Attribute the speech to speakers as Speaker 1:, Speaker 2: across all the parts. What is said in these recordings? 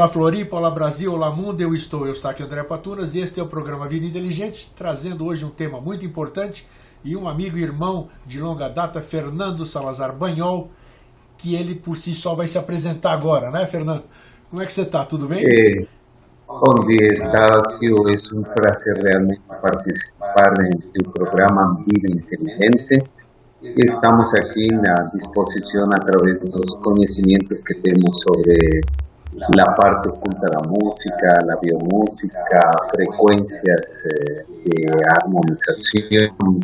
Speaker 1: Olá Floripa, olá Brasil, olá mundo, eu Eustáquio André Patunas e este é o programa Vida Inteligente, trazendo hoje um tema muito importante e um amigo e irmão de longa data, Fernando Salazar Banhol, que ele por si só vai se apresentar agora, né, Fernando? Como é que você está? Tudo bem?
Speaker 2: Bom dia, Eustáquio. É um prazer realmente participar do programa Vida Inteligente. Estamos aqui à disposição através dos conhecimentos que temos sobre a parte oculta da música, a biomúsica, frequências de harmonização,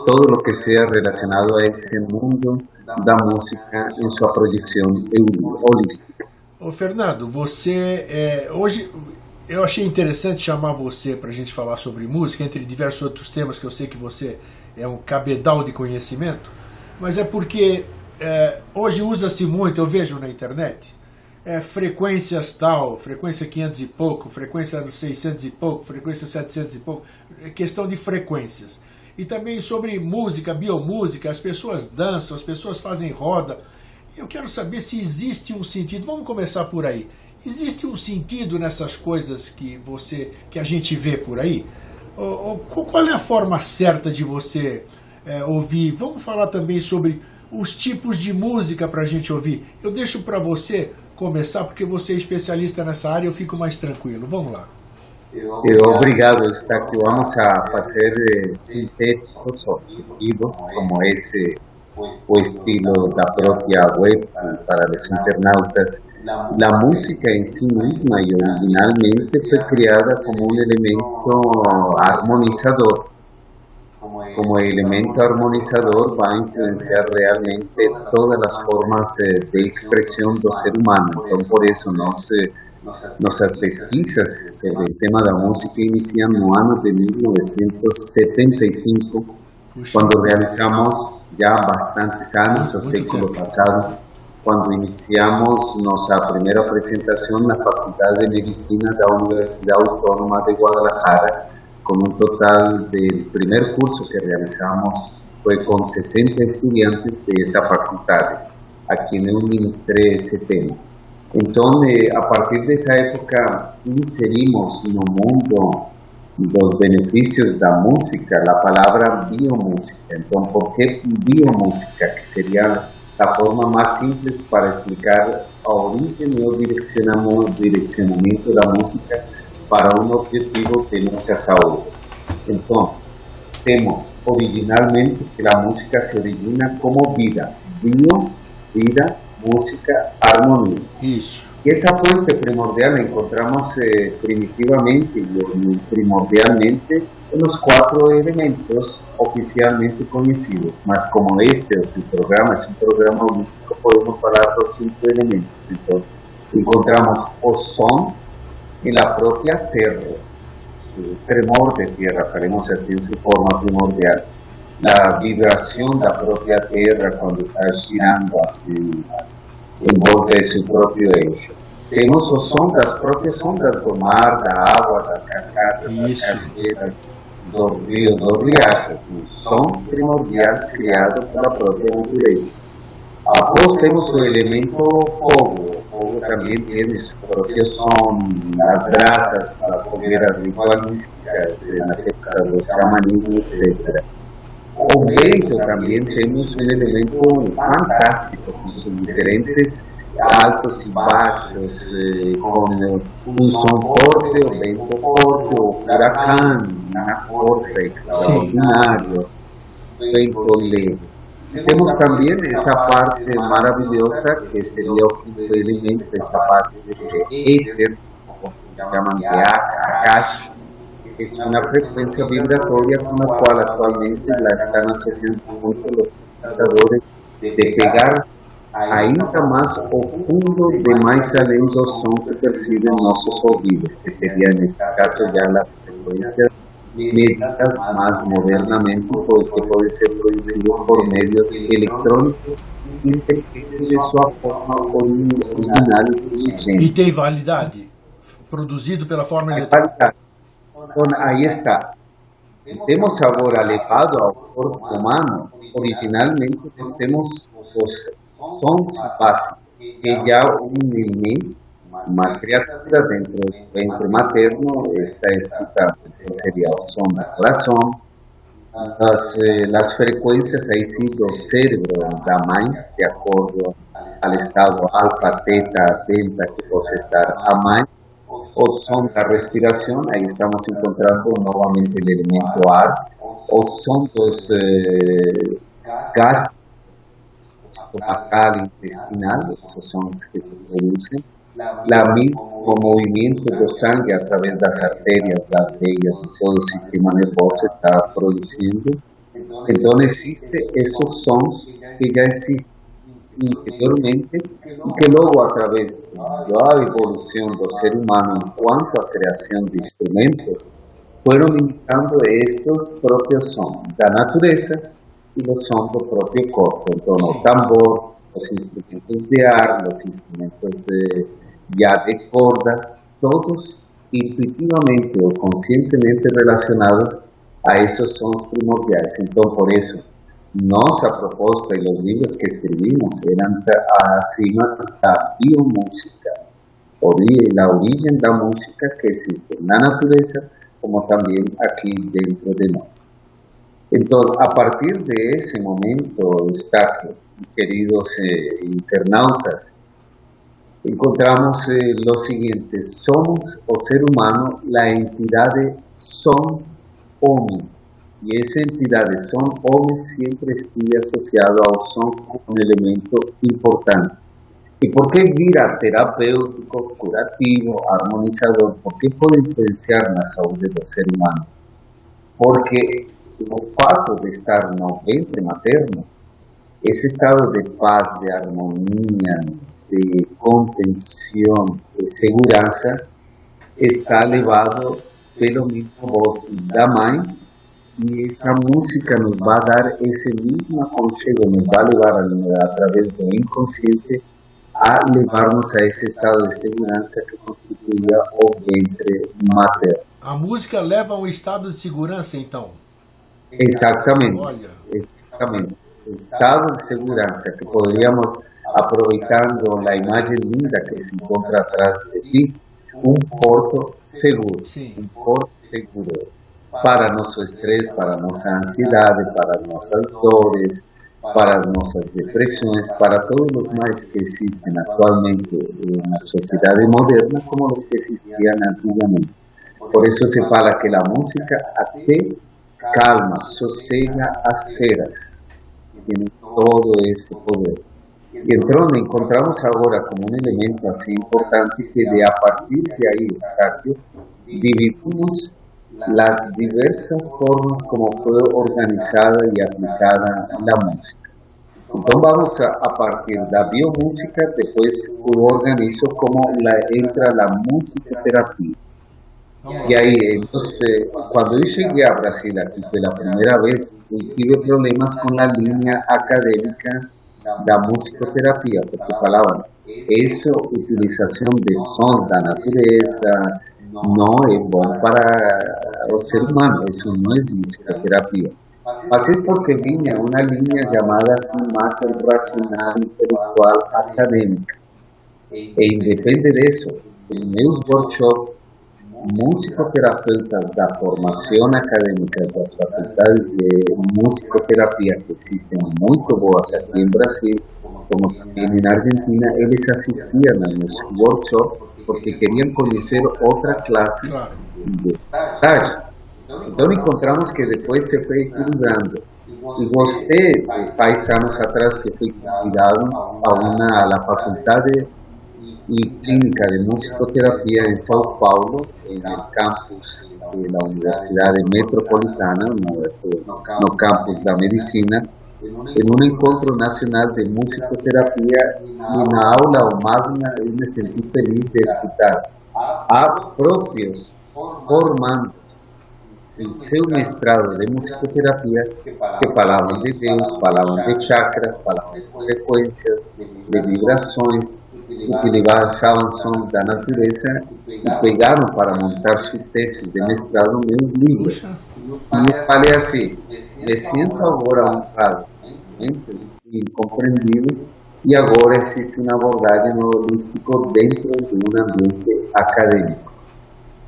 Speaker 2: todo o que seja relacionado a este mundo da música em sua projeção holística.
Speaker 1: Ô Fernando, você hoje eu achei interessante chamar você para a gente falar sobre música, entre diversos outros temas que eu sei que você é um cabedal de conhecimento, mas é porque hoje usa-se muito, eu vejo na internet, frequências tal, frequência 500 e pouco, frequência 600 e pouco, frequência 700 e pouco, questão de frequências. E também sobre música, biomúsica, as pessoas dançam, as pessoas fazem roda. Eu quero saber se existe um sentido, vamos começar por aí. Existe um sentido nessas coisas que a gente vê por aí? Qual é a forma certa de você ouvir? Vamos falar também sobre os tipos de música para a gente ouvir. Eu deixo para você começar, porque você é especialista nessa área, eu fico mais tranquilo. Vamos lá.
Speaker 2: Obrigado, Eustáquio. Vamos a fazer sintéticos objetivos, como esse o estilo da própria web para os internautas. A música em si mesma e originalmente foi criada como um elemento harmonizador. Como elemento harmonizador vai influenciar realmente todas as formas de expressão do ser humano. Então, por isso, nossas pesquisas sobre o tema da música iniciam no ano de 1975, quando realizamos já bastantes anos, o século passado, quando iniciamos nossa primeira apresentação na Faculdade de Medicina da Universidade Autônoma de Guadalajara, com um total de primeiro curso que realizamos foi com 60 estudantes dessa faculdade, a quem eu ministrei esse tema. Então, a partir dessa época, inserimos no mundo dos benefícios da música a palavra biomúsica. Então, por que biomúsica? Que seria a forma mais simples para explicar a origem e o direcionamento da música para um objetivo de nossa saúde. Então, temos originalmente que a música se origina como vida. Vida, música, harmonia.
Speaker 1: Isso.
Speaker 2: E essa fonte primordial encontramos primitivamente e primordialmente nos 4 elementos oficialmente conhecidos. Mas como este programa é um programa holístico, podemos falar dos 5 elementos. Então, encontramos o som e a própria terra, o tremor de terra, faremos assim em sua forma primordial. A vibração da própria terra quando está girando assim, em volta de seu próprio eixo. Temos o som das próprias ondas do mar, da água, das cascatas, das cachoeiras, do rio, dos riachos. Um som primordial criado pela própria natureza. Após temos o elemento fogo. O fogo também tem seu próprio som, as brasas, as fogueiras ritualísticas, nas épocas do xamanismo, etc. O vento também temos um elemento fantástico, com seus diferentes altos e baixos, com um som forte, o vento forte, o furacão, na força extraordinária, vento leve. Temos também essa parte maravilhosa, que seria o quinto elemento, essa parte de éter, como chamam de Akash, que é uma frequência vibratória com a qual atualmente estão associando muito os pesquisadores de pegar ainda mais o fundo de mais além do som que percebem nossos ouvidos, que seria neste caso já as frequências medidas mais modernamente, porque podem ser produzidos por meios eletrônicos independentes de sua forma original e vigente.
Speaker 1: E tem validade? Produzido pela forma eletrônica?
Speaker 2: Então, aí está. Temos agora levado ao corpo humano, originalmente nós temos os sons básicos, que já um elemento uma criatura dentro do ventre materno está escutando. Então seria o som do coração, as frequências aí sim do cérebro da mãe, de acordo ao estado alfa, teta, delta que possa estar a mãe. O som da respiração, aí estamos encontrando novamente o elemento ar, o som dos gases estomacal e intestinal, esses sons que se produzem, o mesmo movimento do sangue através das artérias, das veias, de todo o sistema nervoso está produzindo. Então, existem esses sons que já existem interiormente e que logo, através da evolução do ser humano enquanto a criação de instrumentos, foram imitando estes próprios sons da natureza e o som do próprio corpo. Então, o tambor, os instrumentos de ar, os instrumentos já de corda, todos intuitivamente ou conscientemente relacionados a esses sons primordiais. Então, por isso, nossa proposta e os livros que escrevimos eram acima da biomúsica, a origem da música que existe na natureza, como também aqui dentro de nós. Então, a partir desse momento, Eustáquio, queridos internautas, encontramos o seguinte: somos o ser humano, a entidade som homem. E essa entidade som homem sempre estive associado ao som como um elemento importante. E por que vira terapêutico, curativo, harmonizador? Por que pode influenciar na saúde do ser humano? Porque o fato de estar no ventre materno, esse estado de paz, de harmonia, de contenção, de segurança, está levado pelo mesmo voz da mãe, e essa música nos vai dar esse mesmo aconchego, nos vai levar através do inconsciente a levar-nos a esse estado de segurança que constituía o ventre materno.
Speaker 1: A música leva a um estado de segurança, então?
Speaker 2: Exatamente.
Speaker 1: Olha.
Speaker 2: Exatamente. Estado de segurança que poderíamos, aproveitando a imagem linda que se encontra atrás de ti, um porto seguro.
Speaker 1: Sim.
Speaker 2: Um porto seguro para nosso estresse, para nossa ansiedade, para nossas dores, para as nossas depressões, para todos os males que existem atualmente na sociedade moderna, como os que existiam antigamente. Por isso se fala que a música até calma, sossega as feras, tem todo esse poder. Então, encontramos agora como um elemento assim importante que a partir de aí, Eustáquio, dividimos as diversas formas como foi organizada e aplicada a música. Então, vamos a partir da biomúsica, depois eu organizo como entra a musicoterapia. E aí, então, quando eu cheguei ao Brasil aqui pela primeira vez, eu tive problemas com a linha acadêmica da musicoterapia, porque falavam, essa utilização de sons da natureza não é bom para o ser humano, isso não é musicoterapia. Mas é porque vinha uma linha chamada assim, mais racional, intelectual, acadêmica. E independente disso, em meus workshops, musicoterapeutas da formação acadêmica das faculdades de musicoterapia, que existem muito boas aqui em Brasil, como também na Argentina, eles assistiam a meus workshops porque queriam conhecer outra classe de estágio. Então encontramos que depois se foi equilibrando. E você, faz anos atrás, que fui convidado a la faculdade e clínica de musicoterapia em São Paulo, no campus da Universidade Metropolitana, no campus da Medicina, em um encontro nacional de musicoterapia, e na aula magna eu me senti feliz de escutar a próprios formandos em seu mestrado de musicoterapia que falavam de Deus, falavam de chakras, falavam de frequências, de vibrações, utilizavam som da natureza e pegaram para montar sua tese de mestrado meus livros. E eu falei assim, me sinto agora honrado e compreendido e agora existe uma abordagem no holístico dentro de um ambiente acadêmico.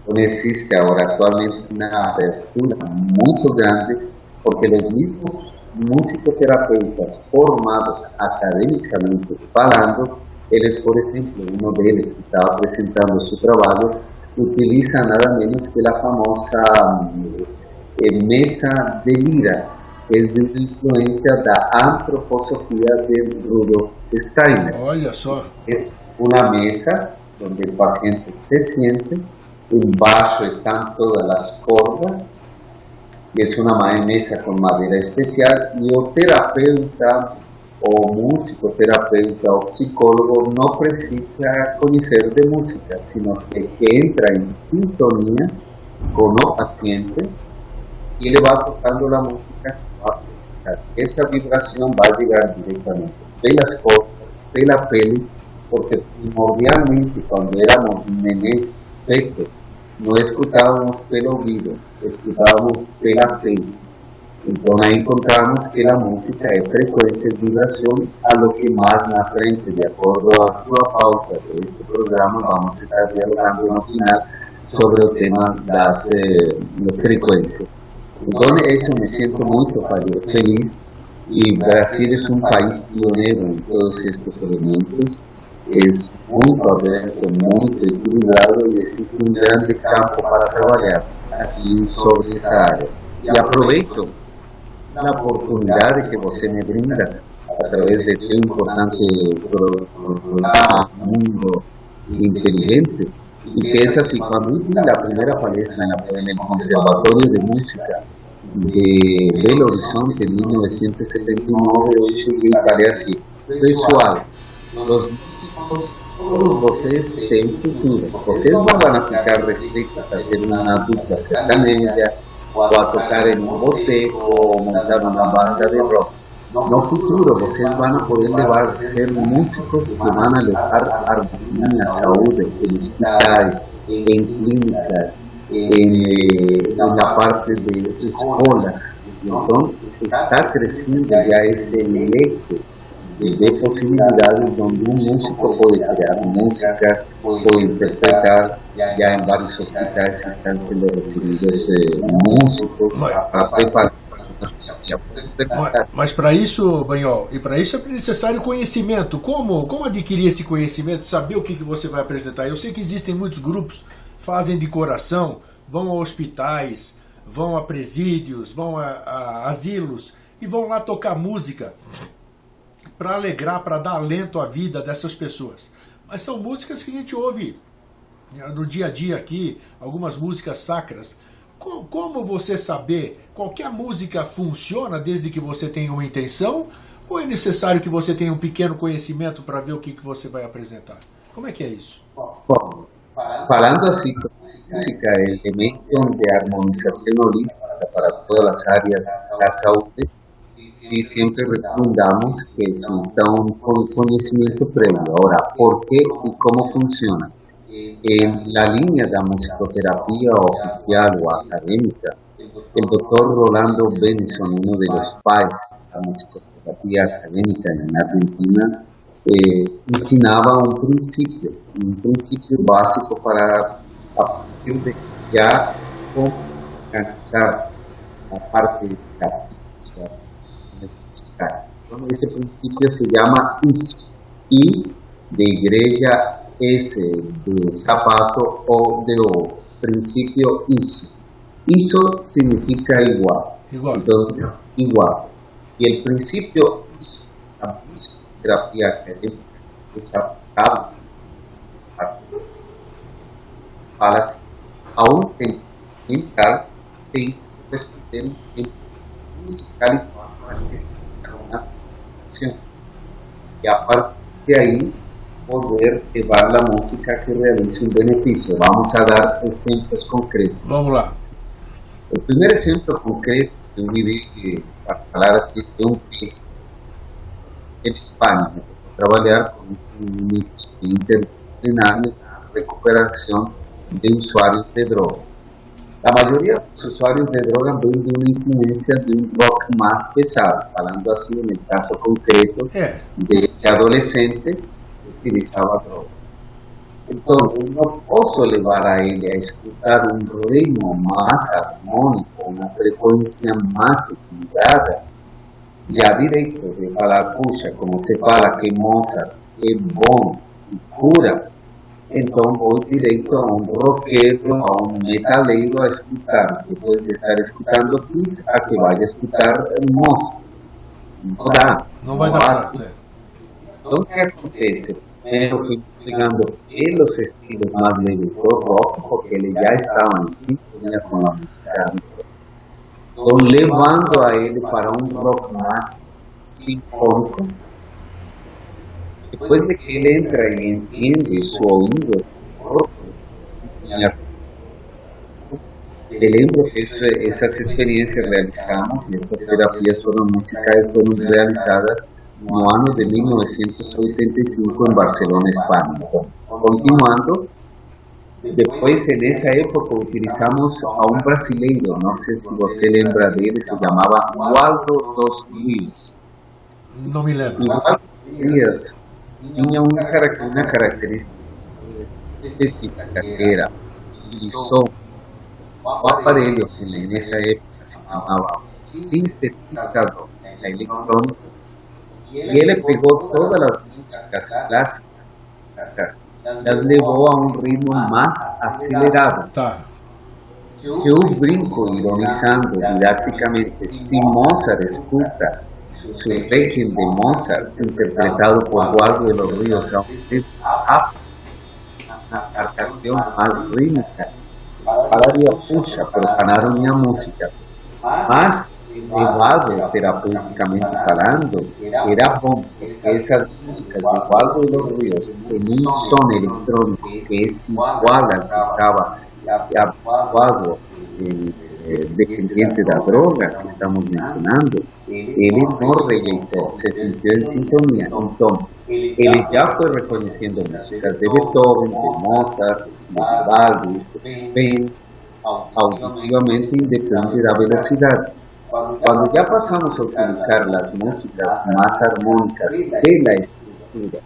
Speaker 2: Então existe agora atualmente uma abertura muito grande, porque os mesmos musicoterapeutas formados academicamente falando, eles, por exemplo, um deles que estava apresentando seu trabalho, utiliza nada menos que a famosa mesa de lira, que é de influência da antroposofia de Rudolf Steiner.
Speaker 1: Olha só.
Speaker 2: É uma mesa onde o paciente se siente, embaixo estão todas as cordas, e é uma mesa com madeira especial, e o terapeuta, o musicoterapeuta, o psicólogo não precisa conhecer de música, sino que entra em sintonia com o paciente e ele vai tocando a música que vai precisar. Essa vibração vai chegar diretamente pelas cordas, pela pele, porque primordialmente quando éramos nenês fetos, não escutávamos pelo ouvido, escutávamos pela pele. Então aí encontramos que a música é frequência de vibração, a lo que mais na frente, de acordo à sua pauta deste programa, vamos estar dialogando no final sobre o tema das frequências. Então isso me sinto muito feliz, e Brasil é um país pioneiro em todos estes elementos, é muito aberto, muito equilibrado, e existe um grande campo para trabalhar aqui sobre essa área. E aproveito a oportunidade que você me brinda através de teu importante programa Mundo Inteligente, e que é assim, quando eu fiz a primeira palestra no Conservatório de Música de Belo Horizonte em 1979, eu cheguei e falei assim: pessoal, os músicos, todos vocês têm futuro, vocês não vão ficar restritos a ser uma dupla sertaneja, ou a tocar em um boteco, ou montar uma banda de rock. No futuro, vocês vão poder levar a ser músicos que vão levar harmonia, saúde em hospitais, em clínicas, na parte de escolas. Então, está crescendo já esse leque de possibilidades onde um músico pode criar música, pode interpretar. Já em vários hospitais estão sendo recebidos músicos para preparar.
Speaker 1: Mas para isso, Banhol, e para isso é necessário conhecimento. Como adquirir esse conhecimento, saber o que você vai apresentar? Eu sei que existem muitos grupos, fazem de coração, vão a hospitais, vão a presídios, vão a asilos e vão lá tocar música para alegrar, para dar alento à vida dessas pessoas. Mas são músicas que a gente ouve no dia a dia aqui, algumas músicas sacras. Como você saber qualquer música funciona desde que você tenha uma intenção, ou é necessário que você tenha um pequeno conhecimento para ver o que você vai apresentar? Como é que é isso?
Speaker 2: Bom, falando assim, música é elemento de harmonização holística para todas as áreas da saúde. Sí, sempre recomendamos que se estão com conhecimento prévio. Agora, por que e como funciona? Na linha da musicoterapia oficial ou acadêmica, o Dr. Rolando Benison, um dos pais da musicoterapia acadêmica na Argentina, ensinava um princípio básico para, a partir de já alcançar a parte da musicais. Então, esse princípio se chama ISO, I de igreja, S de sapato, O de O, princípio ISO. ISO significa igual. Entonces, igual. Y el principio ISO, la musicoterapia académica, es aplicable para assim, a um tempo mental tem que responder um tempo musical para uma ação. E a partir de aí, poder levar a música que realize um benefício. Vamos a dar exemplos concretos.
Speaker 1: Vamos lá.
Speaker 2: O primeiro exemplo concreto que eu vivi, para falar assim, de um país em Espanha, trabalhar com uma equipe interdisciplinar na recuperação de usuários de droga. La mayoría de los usuarios de drogas ven de una influencia de un rock más pesado, hablando así en el caso concreto de ese adolescente que utilizaba drogas. Entonces, no posso levar a ele a escutar um ritmo mais harmônico, uma frequência mais equilibrada, já direito de falar, puxa, como se fala que Mozart é bom e cura, então vou direito a um roqueiro, a um metaleiro a escutar, que pode estar escutando Kiss, a que vai escutar Mozart. Não dá.
Speaker 1: Não vai dar certo.
Speaker 2: Então, o que acontece? Eu fui pegando pelos estilos mais leves do rock, porque eles já estavam em sintonia com a música. Então, levando a ele para um rock mais sinfônico. Depois de que ele entra e entende seu ouvido, me lembro que essas experiências realizamos, e essas terapias musicais foram realizadas no ano de 1985 em Barcelona, Espanha. Então, continuando, depois nessa época utilizamos a um brasileiro, não sei se você lembra dele, se chamava Waldo dos Rios.
Speaker 1: Não me lembro.
Speaker 2: Waldo dos Rios tinha uma característica específica, que era utilizou o aparelho que nessa época se chamava sintetizador eletrônico, e ele pegou todas as músicas clássicas e as levou a um ritmo mais acelerado.
Speaker 1: Tá.
Speaker 2: Eu brinco ironizando didaticamente, se Mozart escuta su Requiem de Mozart, interpretado por Waldo de los Ríos, a canción más rítmica, falaria, puxa, profanaram minha música. Mas, levado terapeuticamente falando, era bom, porque essas músicas de Waldo de los Ríos têm um som eletrônico que é igual ao que estava habituado dependiente da droga que estamos mencionando, ele não rejeitou, se sentiu em sintonia. Então, ele já foi reconhecendo músicas de Beethoven, de Mozart, de Vivaldi, de Chopin, auditivamente independente da velocidade. Quando já passamos a utilizar as músicas mais harmônicas pela estrutura,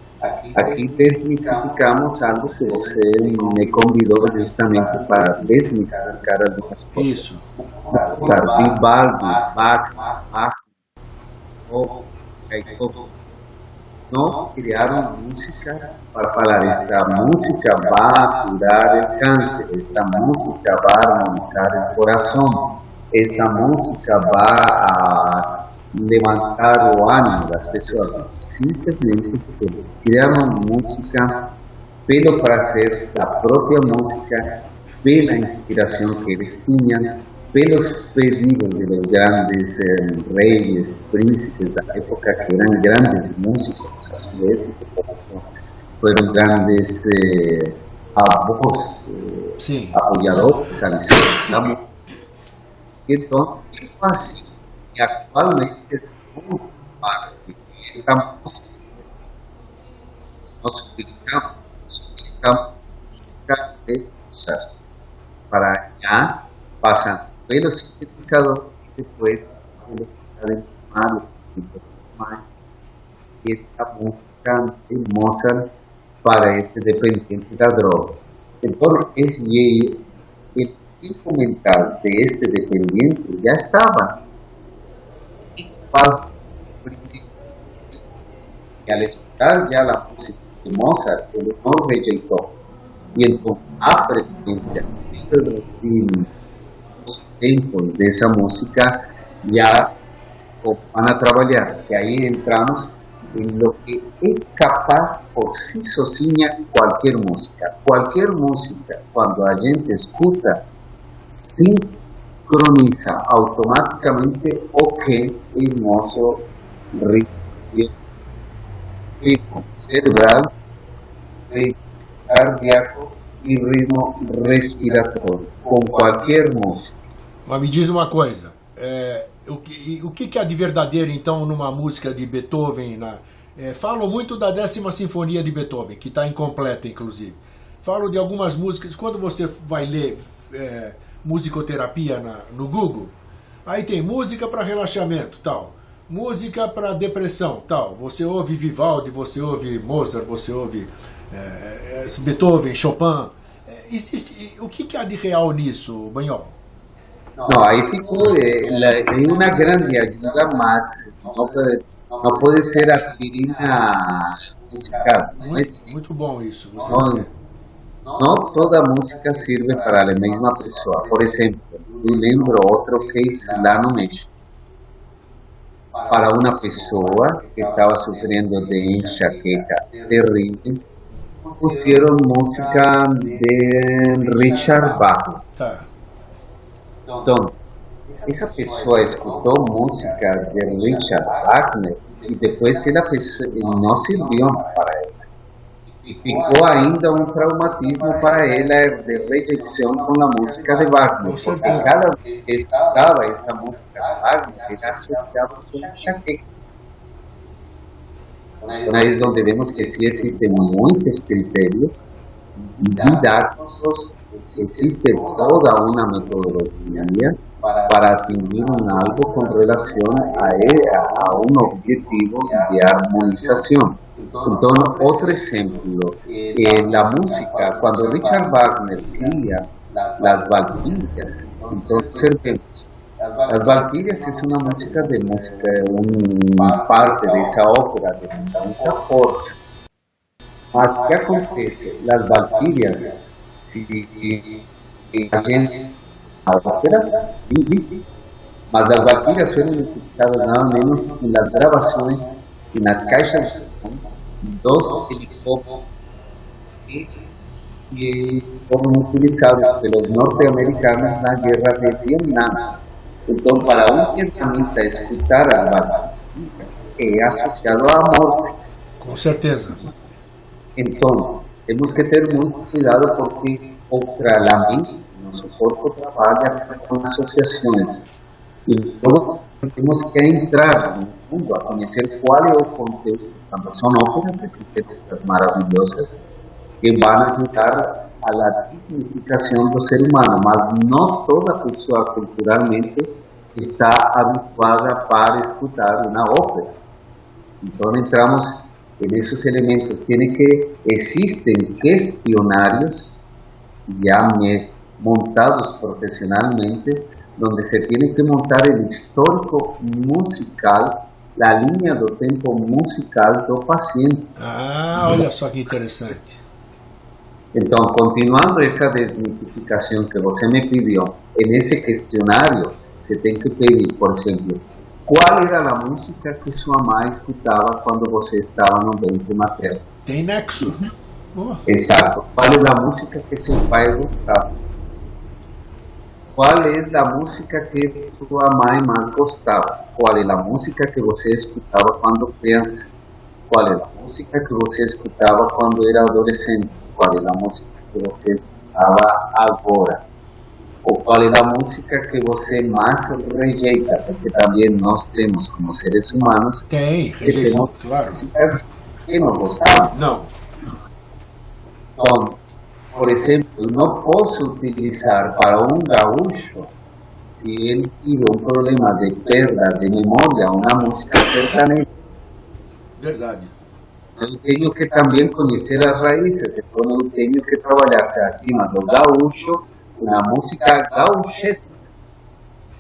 Speaker 2: aqui desmistificamos algo que você me convidou justamente para desmistificar algumas coisas.
Speaker 1: Isso.
Speaker 2: Vivaldi, Bach, Tchaikovsky não criaram músicas para falar, esta música vai curar o câncer, esta música vai harmonizar o coração, esta música vai levantar o ânimo das pessoas. Simplesmente eles criaram música pelo prazer da própria música, pela inspiração que eles tinham, pelos pedidos de los grandes reis, príncipes da época, que eram grandes músicos, a su vez, foram grandes avós, apoiadores, alicerces. Então, assim, e atualmente estamos parte esta música. Nós utilizamos música de Mozart para já passar pelo sintetizador e depois ele está tomado mais e esta música de Mozart para esse dependente da droga. Então, o tipo mental de este dependiente já estava princípio. E al escuchar ya la música de Mozart, ele não rejeitou. E então a frequência os tempos dessa música já van a trabalhar. E aí entramos em lo que é capaz por si sozinha qualquer música. Qualquer música, quando a gente escuta, sincroniza automaticamente o que é nosso ritmo cerebral, ritmo cardíaco e ritmo respiratório, com qualquer música.
Speaker 1: Mas me diz uma coisa, o que há de verdadeiro então numa música de Beethoven? Falam muito da 10ª Sinfonia de Beethoven, que está incompleta inclusive. Falam de algumas músicas, quando você vai ler musicoterapia no Google, aí tem música para relaxamento, tal, música para depressão, tal. Você ouve Vivaldi, você ouve Mozart, você ouve Beethoven, Chopin. O que há de real nisso, Banhol?
Speaker 2: No, ahí ficou uma grande ajuda, mas não pode ser aspirina musical.
Speaker 1: Muito bom isso.
Speaker 2: Não toda música serve para a mesma pessoa. Por exemplo, eu lembro outro case lá no México. Para uma pessoa que estava sofrendo de enxaqueca terrível, puseram música de Richard Wagner.
Speaker 1: Tá.
Speaker 2: Então, essa pessoa escutou música de Richard Wagner e depois ela não serviu para ela. E ficou ainda um traumatismo para ela de rejeição com a música de Wagner. Porque cada vez que escutava essa música de Wagner, ela associava sua enxaqueca. Então, ahí es donde vemos que sí existen muchos criterios didácticos, existe toda una metodología para atingir algo con relación a un objetivo de armonización. Entonces, otro ejemplo, la música, cuando Richard Wagner cría las Valquirias, entonces vemos Las Valquirias es una parte de esa ópera de mucha fuerza. Mas, ¿qué acontece? Las Valquirias, si a gente a ópera, mas las Valquirias fueron utilizadas nada menos en las grabaciones, en las caixas de som, dos helicópteros que fueron utilizados por los norteamericanos en la guerra de Vietnam. Entonces, para un vietnamita escutar a Valquirias é associado à morte.
Speaker 1: Com certeza.
Speaker 2: Então, temos que ter muito cuidado porque a mente, nosso corpo trabalha com associações. E então, temos que entrar no fundo a conhecer qual é o conteúdo. Quando são óperas, existem coisas maravilhosas que vão ajudar a la dignificação do ser humano, mas não toda pessoa culturalmente está habituada para escutar uma ópera. Então entramos en esos elementos. Existen cuestionarios ya montados profesionalmente, donde se tiene que montar el histórico musical, la línea do tempo musical do paciente.
Speaker 1: Ah, olha só que interessante.
Speaker 2: Então, continuando essa desmitificação que você me pediu, nesse questionário, você tem que pedir, por exemplo, qual era a música que sua mãe escutava quando você estava no ventre materno?
Speaker 1: Tem nexo.
Speaker 2: Exato. Qual é a música que seu pai gostava? Qual é a música que sua mãe mais gostava? Qual é a música que você escutava quando criança? Qual é a música que você escutava quando era adolescente? Qual é a música que você escutava agora? Ou qual é a música que você mais rejeita? Porque também nós temos, como seres humanos,
Speaker 1: rejeição, claro.
Speaker 2: Músicas que não gostamos.
Speaker 1: Não.
Speaker 2: Então, por exemplo, eu não posso utilizar para um gaúcho, se ele tiver um problema de perda de memória, uma música sertaneja.
Speaker 1: Verdade.
Speaker 2: Eu tenho que também conhecer as raízes, então eu tenho que trabalhar acima do gaúcho, uma música gauchesca.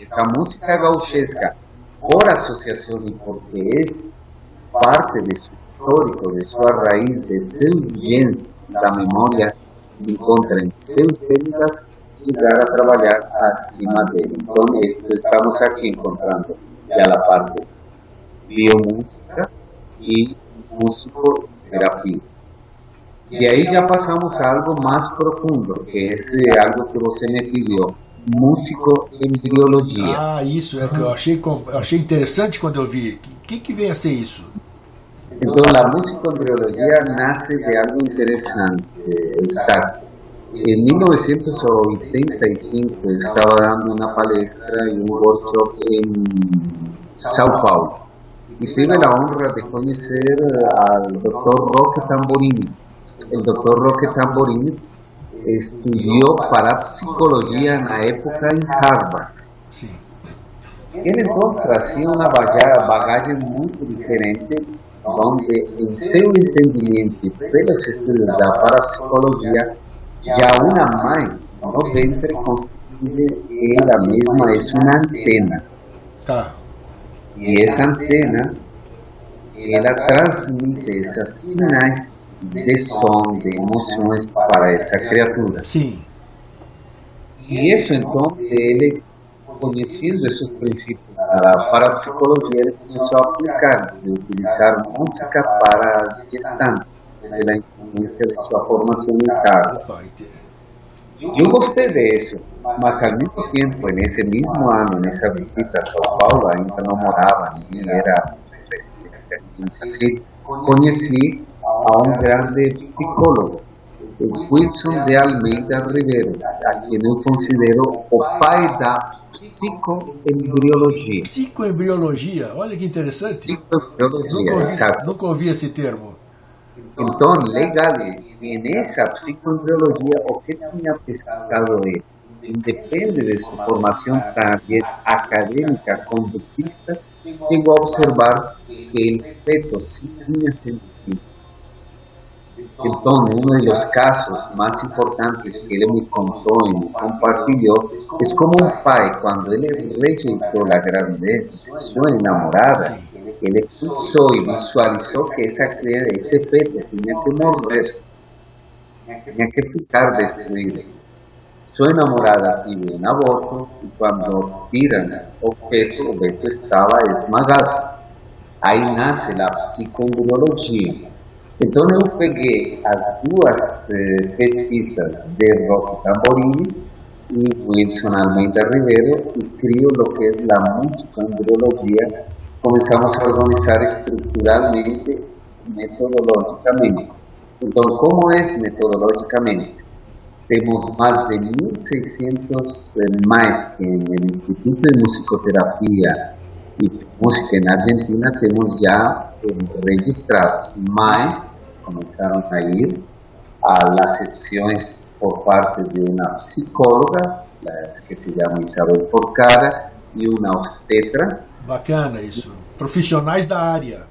Speaker 2: Essa música gauchesca, por associação e porque é parte de seu histórico, de sua raiz, de seus genes da memória, se encontra em seus células, chegar a trabalhar acima dele. Então, estamos aqui encontrando já a parte biomúsica e musicoterapia. E aí já passamos a algo mais profundo, que é algo que você me pediu, musicoembriologia.
Speaker 1: Ah, isso é que eu achei interessante quando eu vi. O que vem a ser isso?
Speaker 2: Então, a musicoembriologia nasce de algo interessante, Eustáquio. Em 1985, eu estava dando uma palestra e um workshop em São Paulo. E tive a honra de conhecer al Dr. Roque Tamborini. El Dr. Roque Tamborini estudió parapsicologia na época em Harvard.
Speaker 1: Sim.
Speaker 2: Ele então trazia uma bagagem muito diferente, onde em seu entendimento pelos estudos da parapsicologia, já uma mãe no ventre constitui ela mesma é uma antena.
Speaker 1: Tá.
Speaker 2: E essa antena, ela transmite esses sinais de som, de emoções para essa criatura.
Speaker 1: Sim.
Speaker 2: E isso então, ele, conhecendo esses princípios da parapsicologia, ele começou a aplicar, de utilizar música para gestantes, pela influência de sua formação militar.
Speaker 1: Opa,
Speaker 2: Eu gostei disso, mas ao mesmo tempo, nesse mesmo ano, nessa visita a São Paulo, ainda não morava, nem era assim, conheci a um grande psicólogo, o Wilson de Almeida Ribeiro, a quem eu considero o pai da psicoembriologia.
Speaker 1: Psicoembriologia, olha que interessante.
Speaker 2: Psicoembriologia,
Speaker 1: Nunca ouvi esse termo.
Speaker 2: Então, legal, e nessa psicoembriologia, o que tinha pesquisado ele, independe de sua formação acadêmica condutista, chegou a observar que o feto sim tinha sentimentos. Então, um dos casos mais importantes que ele me contou e me compartilhou é como um pai, quando ele rejeitou a gravidez de sua enamorada, ele pensou e visualizou que esse feto tinha que morrer, tinha que ficar destruído. Sua enamorada teve um aborto e quando tiram o feto estava esmagado. Aí nasce a psicoembriologia. Então eu peguei as duas pesquisas de Roque Tamborini e Wilson Almeida Ribeiro e crio o que é a musicoembriologia. Começamos a organizar estruturalmente, metodologicamente. Então, como é metodologicamente? Temos mais de 1.600 mais que no Instituto de Musicoterapia e Música na Argentina temos já registrados, mas começaram a ir às sessões por parte de uma psicóloga, que se chama Isabel Porcara, e uma obstetra.
Speaker 1: Bacana isso. Profissionais da área.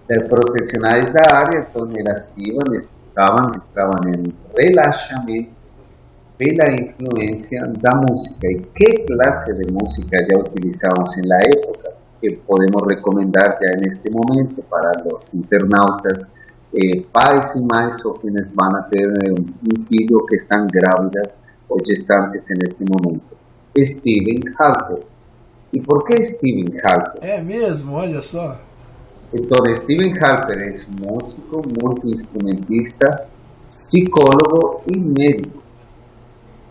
Speaker 2: Profissionais da área, então elas iam, escutavam, entravam em relaxamento pela influência da música. E que classe de música já utilizamos na época, que podemos recomendar já neste momento para os internautas, pais e mães ou quienes vão a ter um filho que estão grávidas ou gestantes neste momento. Stephen Halper. E por que Stephen Halper?
Speaker 1: É mesmo, olha só.
Speaker 2: Então, Stephen Halper é músico, multi-instrumentista, psicólogo e médico.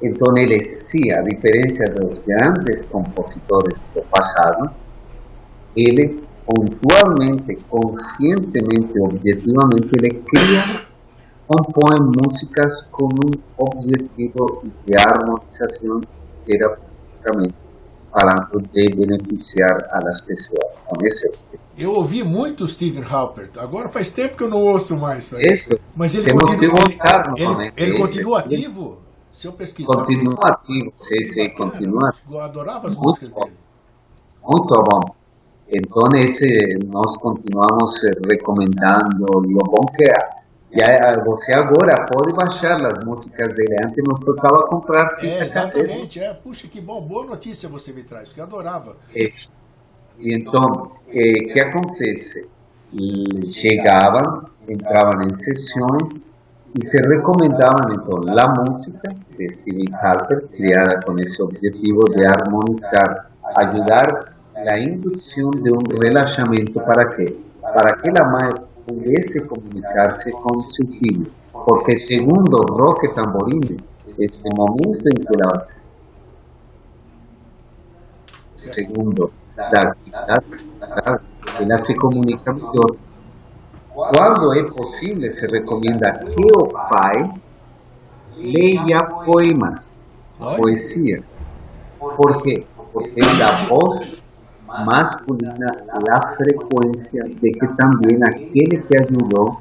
Speaker 2: Então, ele sim, a diferença dos grandes compositores do passado, ele pontualmente, conscientemente, objetivamente, ele cria, compõe músicas com um objetivo de harmonização terapêutica, falando de beneficiar as pessoas.
Speaker 1: Eu ouvi muito Stephen Halpert, agora faz tempo que eu não ouço mais.
Speaker 2: Isso.
Speaker 1: Mas ele
Speaker 2: temos
Speaker 1: continua,
Speaker 2: que voltar novamente.
Speaker 1: Ele continua ativo? Se eu pesquisar.
Speaker 2: Continua ativo, sim, continua.
Speaker 1: Eu adorava as músicas dele.
Speaker 2: Muito bom. Então, nós continuamos recomendando o bom que é. Você agora pode baixar as músicas dele. Antes nos tocava comprar.
Speaker 1: Exatamente. Puxa, que bom. Boa notícia você me traz, porque eu adorava.
Speaker 2: E então, o que acontece? Chegavam, entravam em sessões e se recomendavam, então, a música de Stephen Halper, criada com esse objetivo de harmonizar, ajudar a indução de um relaxamento para quê? Para que a mãe pudesse comunicar-se com seu filho. Porque, segundo Roque Tamborini, esse momento em que segundo da atividade, ela se comunica melhor. Quando é possível, se recomenda que o pai leia poemas, poesias. Por quê? Porque da voz masculina a frequência de que também aquele que ajudou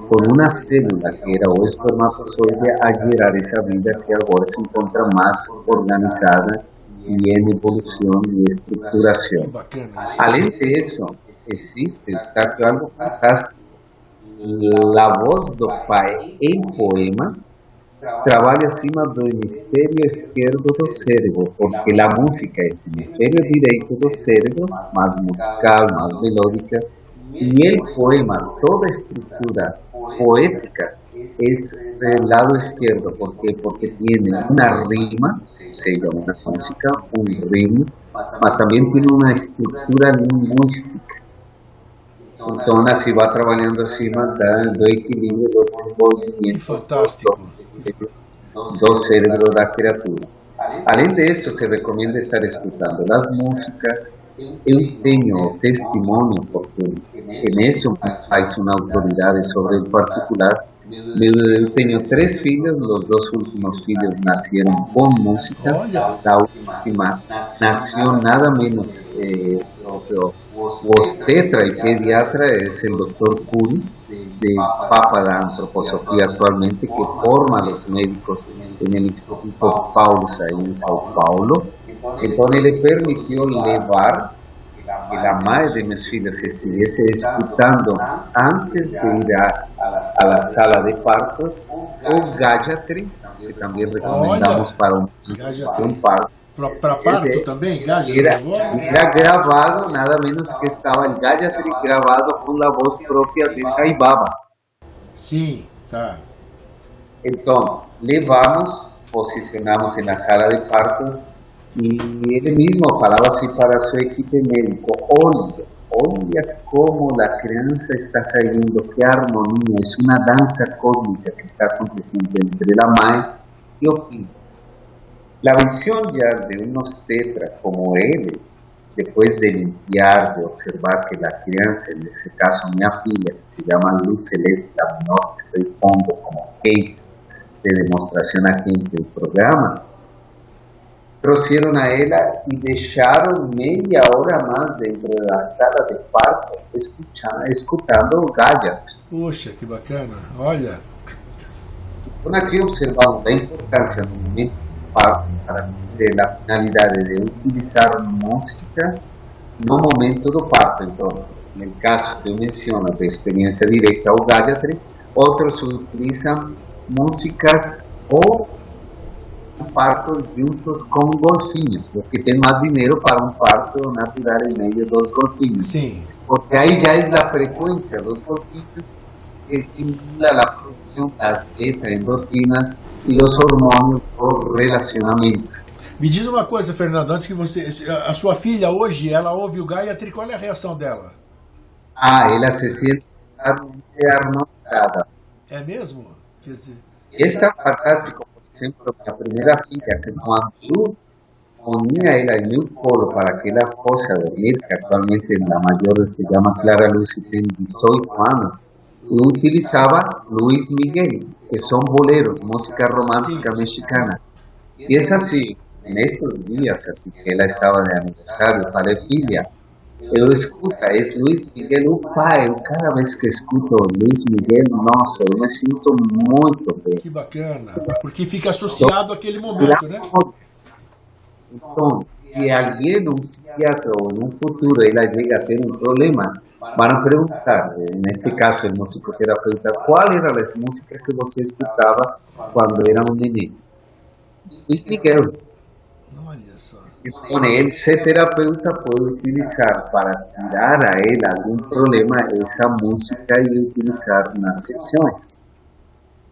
Speaker 2: com uma célula que era o espermatozoide a gerar essa vida que agora se encontra mais organizada e em evolução e estruturação. Além disso, está aqui algo fantástico. A voz do pai em poema trabalha acima do hemisfério esquerdo do cérebro, porque a música é o hemisfério direito do cérebro, mais musical, mais melódica, e o poema, toda a estrutura poética é do lado esquerdo, porque tem uma rima, ou seja, uma música, um ritmo, mas também tem uma estrutura linguística. Então, assim, vai trabalhando acima do equilíbrio do desenvolvimento do cérebro da criatura. Além disso, se recomenda estar escutando as músicas. Eu tenho testemunho, porque nisso faz uma autoridade sobre o particular. Eu tenho 3 filhos, os 2 últimos filhos nasceram com música. A última nasceu nada menos o obstetra e pediatra é o Dr. Cury, de Papa da Antroposofia actualmente, que forma os médicos no Instituto Paulus aí em São Paulo. Então ele permitiu levar que a mãe de meus filhos estivesse escutando antes de ir à sala de partos o Gayatri, que também recomendamos para um parto.
Speaker 1: Para parto também?
Speaker 2: Era gravado, nada menos que estava o Gayatri gravado com a voz própria de Sai Baba.
Speaker 1: Sim, tá.
Speaker 2: Então, levamos, posicionamos na sala de partos e ele mesmo falava assim para a sua equipe médica: olha como a criança está saindo, que harmonia, é uma dança cósmica que está acontecendo entre a mãe e o filho. A visão já de um obstetra como ele, depois de limpiar, de observar que a criança, nesse caso minha filha, que se chama Luz Celeste, a menor que estou pondo como case de demonstração aqui no programa, trouxeram a ela e deixaram meia hora mais dentro da sala de parto, escutando o Gayatri.
Speaker 1: Puxa, que bacana, olha.
Speaker 2: Então aqui observamos a importância do momento do parto para ter a finalidade de utilizar música no momento do parto. Então, no caso que eu menciono da experiência direta ao Gayatri, outros utilizam músicas ou parto juntos com golfinhos, os que têm mais dinheiro para um parto natural em meio dos golfinhos.
Speaker 1: Sim.
Speaker 2: Porque aí já é a frequência dos golfinhos que estimula a produção das beta-endorfinas e os hormônios do relacionamento.
Speaker 1: Me diz uma coisa, Fernando, antes que a sua filha hoje, ela ouve o Gayatri, qual é a reação dela?
Speaker 2: Ela se sente harmonizada.
Speaker 1: É mesmo? Quer dizer...
Speaker 2: Esta é fantástico. Por exemplo, a primeira filha, que quando eu unia ela em meu colo para que ela possa dormir, que atualmente a maior se chama Clara Luz e tem 18 anos, eu utilizava Luis Miguel, que são boleros, música romântica mexicana. E é assim, nestes dias, assim que ela estava de aniversário, falei: filha, eu escuto, é Luis Miguel, o pai, cada vez que escuto Luis Miguel, nossa, eu me sinto muito bem.
Speaker 1: Que bacana, porque fica associado àquele momento, né?
Speaker 2: Então, se alguém, um psiquiatra ou no futuro, ela chega a ter um problema, vão perguntar, neste caso, o musicoterapeuta, qual eram as músicas que você escutava quando era um neném? Luis Miguel.
Speaker 1: Olha só.
Speaker 2: Então, esse terapeuta pode utilizar para tirar a ela algum problema essa música e utilizar nas sessões.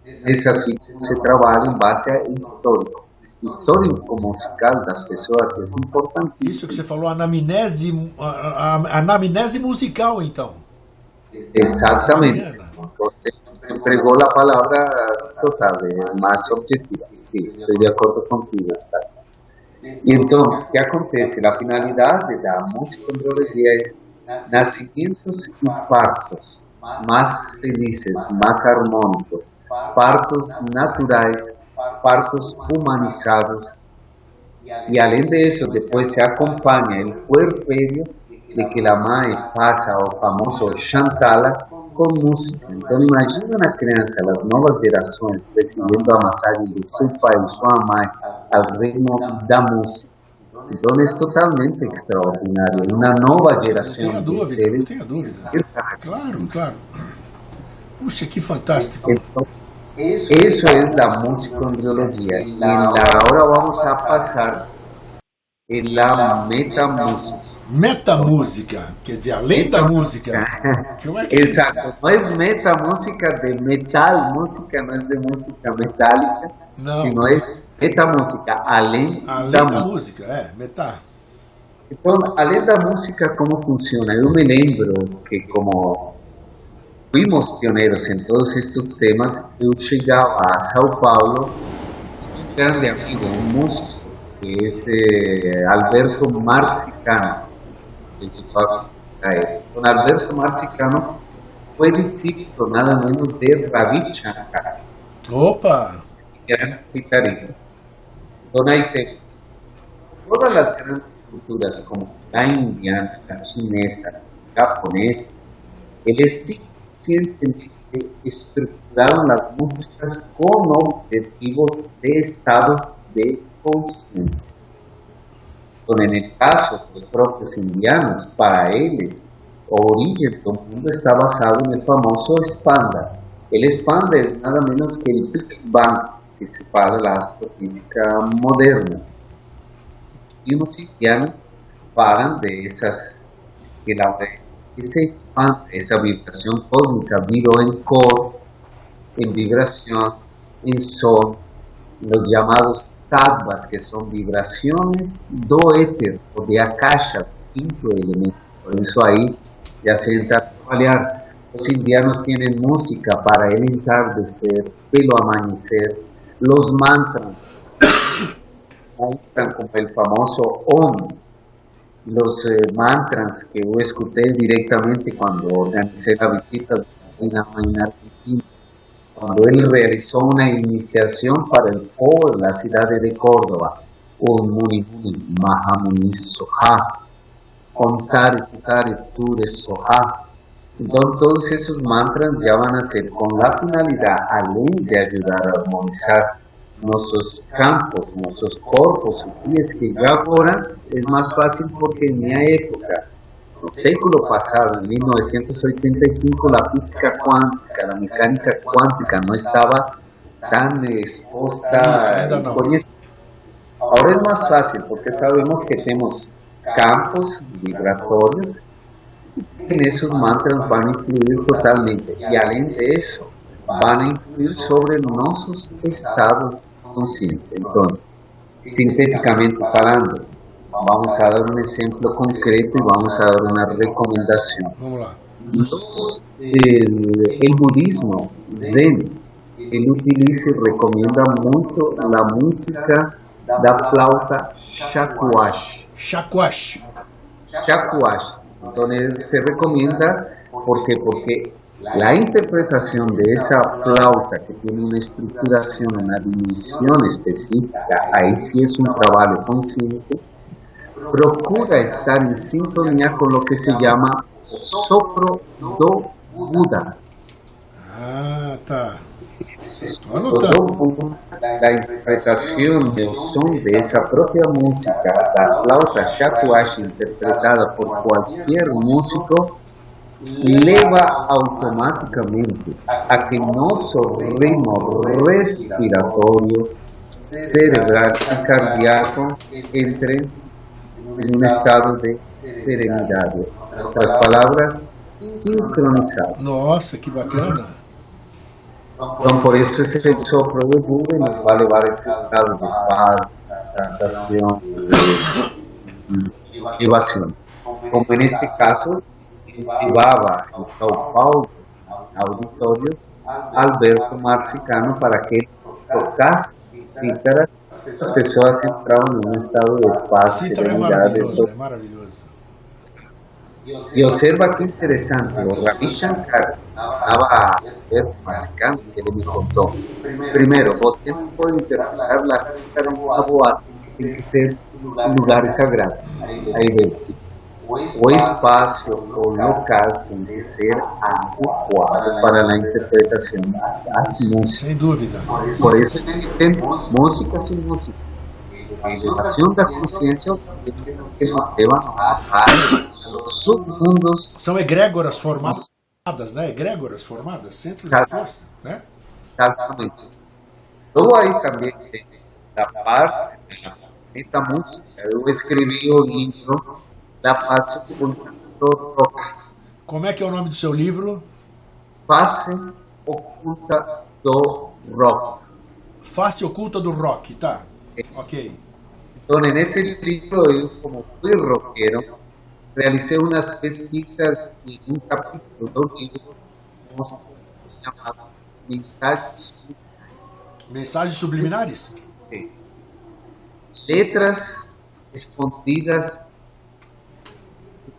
Speaker 2: É assim que se trabalha em base a histórico musical das pessoas, é importantíssimo.
Speaker 1: Isso que você falou, anamnese musical, então.
Speaker 2: Exatamente. Você empregou a palavra total, mais objetiva. Sim, estou de acordo contigo, está. Então, o que acontece? A finalidade da musicondrologia é nascimentos e partos mais felizes, mais harmônicos, partos naturais, partos humanizados. E além disso, depois se acompanha o puerpério de que a mãe passa o famoso Chantala com música. Então, imagina uma criança, as novas gerações, recebendo a massagem de seu pai e sua mãe ao ritmo da música. Então, é totalmente extraordinário. Uma nova geração
Speaker 1: não tenha
Speaker 2: de seres.
Speaker 1: não tenha dúvida. Claro, claro. Puxa, que fantástico.
Speaker 2: Então, isso é da musicondriologia. E agora vamos a passar a metamúsica.
Speaker 1: Metamúsica, quer dizer, além da música. Como é que
Speaker 2: Exato,
Speaker 1: é isso?
Speaker 2: não é metamúsica de metal, música não é de música metálica,
Speaker 1: Não.
Speaker 2: sino é metamúsica, além
Speaker 1: Além
Speaker 2: da
Speaker 1: da
Speaker 2: música.
Speaker 1: música, meta.
Speaker 2: Então, além da música, como funciona? Eu me lembro que como fuimos pioneiros em todos estes temas, eu chegava a São Paulo, um grande amigo, um músico, que é Alberto Marcicano. Con Alberto Marcicano foi discípulo nada menos de Ravi Shankar,
Speaker 1: Opa!
Speaker 2: gran guitarrista. Então aí temos todas as grandes culturas, como a indiana, a chinesa, a japonesa, eles simplesmente estruturaram as músicas com objetivos de estados de consciência. Então, no caso dos próprios indianos, para eles, a origem do mundo está basada no famoso Spanda. El Spanda é nada menos que o Big Bang, que se fala da astrofísica moderna. E os indianos falam de essas, que se expande, essa vibração cósmica virou em cor, em vibração, em som, los llamados tattvas, que son vibraciones do éter o de Akasha, quinto elemento. Por eso ahí ya se entra a trabalhar. Los indianos tienen música para el entardecer, pelo amanecer, los mantras, como el famoso Om, los mantras que yo escuché directamente cuando organicé la visita de la reina en Argentina, cuando él realizó una iniciación para el pueblo de la ciudad de Córdoba, un muni muni mahamuni soha, contare tutare ture soha. Entonces todos esos mantras ya van a ser con la finalidad, além de ayudar a armonizar nuestros campos, nuestros cuerpos sutiles, que ya ahora es más fácil porque en mi época, no século pasado, en 1985, la física cuántica, la mecánica cuántica no estaba tan expuesta. Ahora es más fácil porque sabemos que tenemos campos vibratorios y en esos mantras van a influir totalmente. Y além de eso, van a influir sobre nuestros estados de conciencia. Entonces, sintéticamente hablando, vamos a dar un ejemplo concreto y vamos a dar una recomendación.
Speaker 1: Vamos lá.
Speaker 2: El budismo Zen, él utiliza y recomienda mucho la música da flauta shakuhachi.
Speaker 1: Shakuhachi.
Speaker 2: Shakuhachi. Entonces se recomienda porque la interpretación de esa flauta, que tiene una estructuración, una dimensión específica, ahí sí es un trabajo consciente, procura estar en sintonía con lo que se llama sopro do Buda.
Speaker 1: Ah, tá.
Speaker 2: La interpretación del son de esa propia música, la flauta shakuhachi interpretada por cualquier músico, leva automáticamente a que nuestro ritmo respiratorio, cerebral y cardíaco entre en un estado de serenidad. En otras palabras, sincronizado.
Speaker 1: Nossa, que bacana.
Speaker 2: Então, por isso, esse sopro do Buda nos vai levar a esse estado de paz, sensação, de motivação. Como neste caso, levava em São Paulo, auditórios, Alberto Marcicano para que ele tocasse cítara, as pessoas entravam em um estado de paz,
Speaker 1: Cítara é
Speaker 2: serenidade.
Speaker 1: maravilhoso, é maravilhoso.
Speaker 2: E observa que interessante, o Ravi Shankar estava a Alberto Marcicano, que ele me contou. Primeiro, você não pode interpretar a cítara em uma boate, tem que ser em lugares sagrados. Aí vemos. o espacio o local tem que ser adecuado para a interpretação das músicas.
Speaker 1: Sem dúvida.
Speaker 2: Por isso existem músicas e músicas. A elevação da consciência que nos levam a vários submundos.
Speaker 1: São egrégoras formadas, né? Egrégoras formadas, centros de força, né?
Speaker 2: Exatamente. Luego aí também tem da parte da música. Eu escrevi o livro da face oculta do rock.
Speaker 1: Como é que é o nome do seu livro?
Speaker 2: Face oculta do rock.
Speaker 1: Face oculta do rock, tá? Ok.
Speaker 2: Então, nesse livro, eu, como fui roqueiro, realizei umas pesquisas em um capítulo do livro chamadas Mensagens Subliminares.
Speaker 1: Mensagens subliminares?
Speaker 2: Sim. Letras escondidas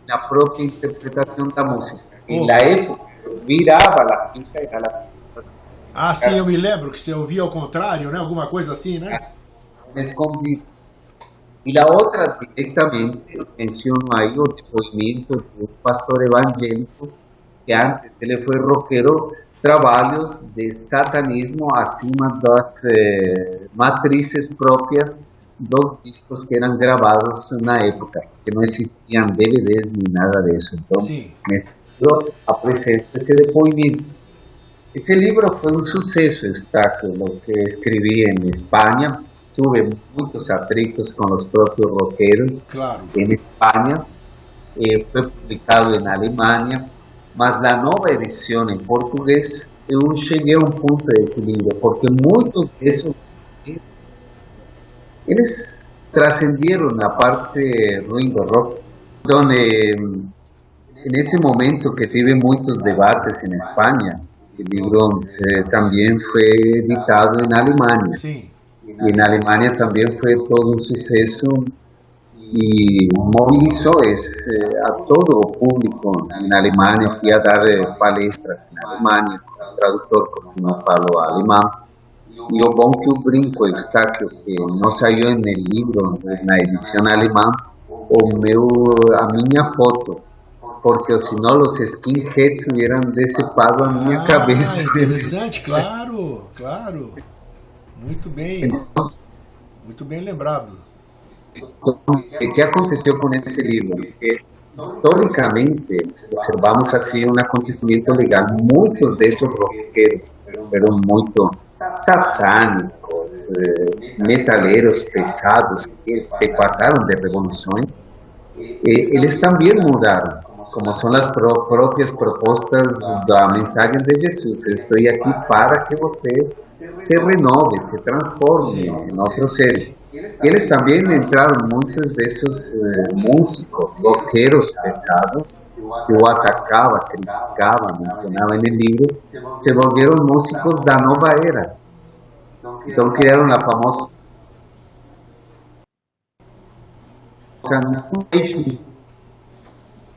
Speaker 2: na própria interpretação da música. E na época, eu virava a fita e ela...
Speaker 1: Ah, sim, eu me lembro que você ouvia ao contrário, né? Alguma coisa assim, né?
Speaker 2: Me escondi. E a outra, diretamente, menciono aí o depoimento do pastor evangélico, que antes ele foi roqueiro, trabalhos de satanismo acima das matrizes próprias dos discos que eram gravados na época, que não existiam DVDs nem nada disso. Então, nesse livro apresento esse depoimento. Esse livro foi um sucesso, Eustáquio, que escrevi em Espanha. Tuve muitos atritos com os próprios roqueiros em Espanha. Foi publicado em Alemanha, mas na nova edição em português eu cheguei a um ponto de equilíbrio, porque muitos desses eles trascenderam na parte ruim do rock. Então, nesse momento que tive muitos debates em Espanha, o livro também foi editado em Alemanha.
Speaker 1: Sim.
Speaker 2: E na Alemanha também foi todo um sucesso e mobilizou a todo o público na Alemanha. Fui a dar palestras na Alemanha, tradutor, porque não falo alemão. E o bom que o brinco, Eustáquio, que não saiu no livro, na edição alemã, a minha foto, porque senão os skinheads hubieran decepado a minha cabeça.
Speaker 1: Interessante, claro. Muito bem lembrado.
Speaker 2: Então, o que aconteceu com esse livro? Que, historicamente, observamos assim um acontecimento legal. Muitos desses roqueiros eram muito satânicos, metaleiros pesados, que se passaram de revoluções. Eles também mudaram, como são as próprias propostas da mensagem de Jesus. Eu estou aqui para que você se renove, se transforme em outro ser. Eles também entraram, muitos desses músicos, roqueiros pesados, que eu atacava, criticava, mencionava no livro, se volveram músicos da nova era. Então criaram a famosa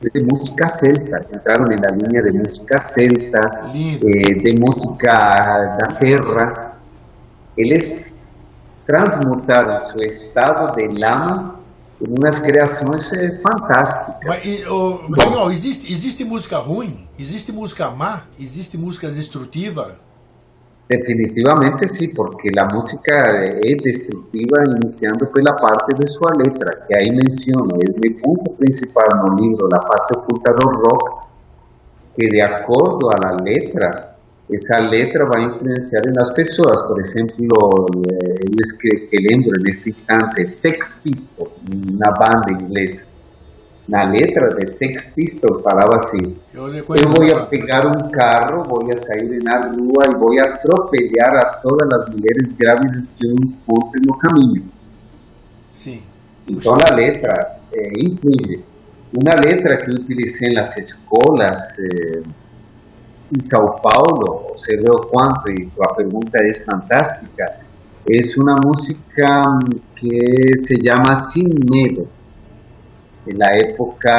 Speaker 2: de música celta, entraram na linha de música celta, de música da terra. Eles transmutaram seu estado de lama em umas criações fantásticas.
Speaker 1: Mas, existe música ruim? Existe música má? Existe música destrutiva?
Speaker 2: Definitivamente sim, porque a música é destrutiva iniciando pela parte de sua letra, que aí menciono, é o meu ponto principal no livro, La Face Oculta do Rock, que de acordo à letra, essa letra vai influenciar nas pessoas. Por exemplo, eu que lembro neste instante, Sex Pistols, na banda inglesa. Na letra de Sex Pistols falava assim: eu vou pegar um carro, vou sair na rua e vou atropellar a todas as mulheres grávidas que eu encontro no caminho.
Speaker 1: Sim.
Speaker 2: Então a letra influi. Uma letra que eu utilizei nas escolas em São Paulo, você vê o quanto, e a pergunta é fantástica, é uma música que se chama Sin Medo. Na época